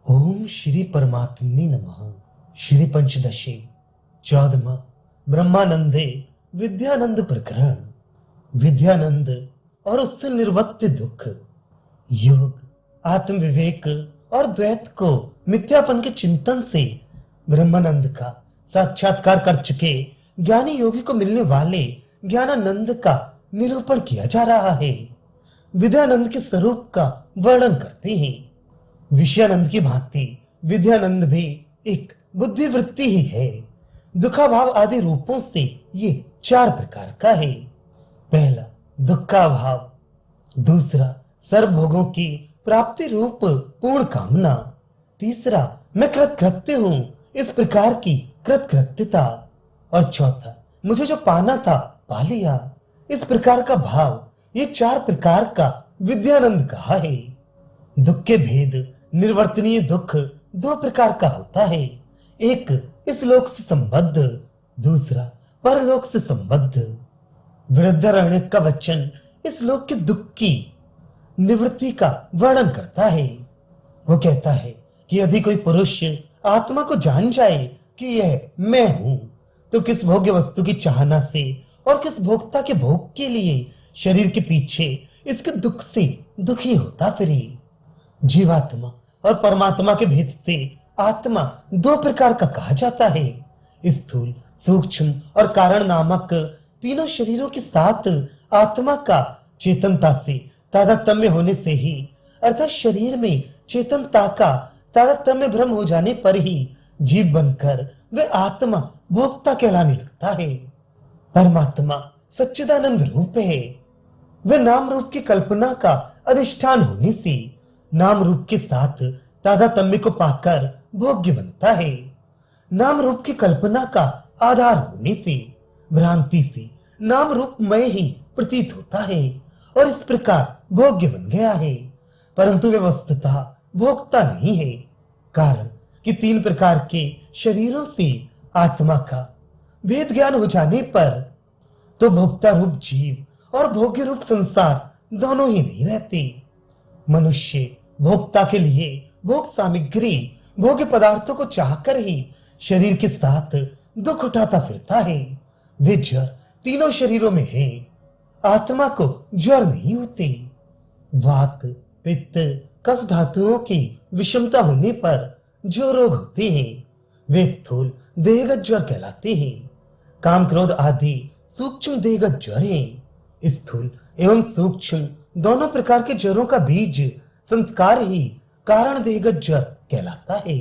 ओम श्री परमात्मने नमः। श्री पंचदशी 14वां ब्रह्मानंदे विद्यानंद प्रकरण। विद्यानंद और उससे निर्वत्य दुख। योग, आत्म विवेक और द्वैत को मिथ्यापन के चिंतन से ब्रह्मानंद का साक्षात्कार कर चुके ज्ञानी योगी को मिलने वाले ज्ञानानंद का निरूपण किया जा रहा है। विद्यानंद के स्वरूप का वर्णन करते हैं। विषयानंद की भांति विद्यानंद भी एक बुद्धिवृत्ति ही है। दुखाभाव आदि रूपों से ये 4 प्रकार का है। पहला दुख का अभाव, दूसरा सर्वभोगों की प्राप्ति रूप पूर्ण कामना, तीसरा मैं कृतकृत्य हूं इस प्रकार की कृतकृत्यता, और चौथा मुझे जो पाना था पा लिया इस प्रकार का भाव। ये 4 प्रकार का विद्यानंद कहा है। दुख के भेद निर्वर्तनीय दुख 2 प्रकार का होता है। एक इस लोक से संबद्ध, दूसरा परलोक से संबद्ध। वृद्धरण्य का वचन इस लोक के दुख की निवृत्ति का वर्णन करता है। वो कहता है कि यदि कोई पुरुष आत्मा को जान जाए कि यह मैं हूं, तो किस भोग्य वस्तु की चाहना से और किस भोक्ता के भोग के लिए शरीर के पीछे इसके दुख से दुखी होता फिरे। जीवात्मा और परमात्मा के भेद से आत्मा 2 प्रकार का कहा जाता है। स्थूल, सूक्ष्म और कारण नामक तीनों शरीरों के साथ आत्मा का चेतनता से तादात्म्य होने से ही, अर्थात शरीर में चेतनता का तादात्म्य भ्रम हो जाने पर ही जीव बनकर वे आत्मा भोक्ता कहलाने लगता है। परमात्मा सच्चिदानंद रूप है। वे नाम रूप की कल्पना का अधिष्ठान होने से नाम रूप के साथ तादात्म्य को पाकर भोग्य बनता है। नाम रूप की कल्पना का आधार होने से भ्रांति से नाम रूप मय ही प्रतीत होता है और इस प्रकार भोग्य बन गया है, परंतु वे वस्तुतः भोक्ता नहीं है। कारण कि 3 प्रकार के शरीरों से आत्मा का भेद ज्ञान हो जाने पर तो भोक्ता रूप जीव और भोग्य रूप संसार दोनों ही नहीं रहते। मनुष्य भोक्ता के लिए भोग सामग्री, भोग्य पदार्थों को चाहकर ही शरीर के साथ दुख उठाता फिरता है। वे ज्वर तीनों शरीरों में हैं। आत्मा को ज्वर नहीं होते। वात, पित्त, कफ धातुओं की विषमता होने पर जो रोग होते हैं वे स्थूल देहगत ज्वर कहलाते हैं। काम, क्रोध आदि सूक्ष्म देहगत ज्वर हैं। स्थूल एवं सूक्ष्म दोनों प्रकार के ज्वरों का बीज संस्कार ही कारण देहगत ज्वर कहलाता है।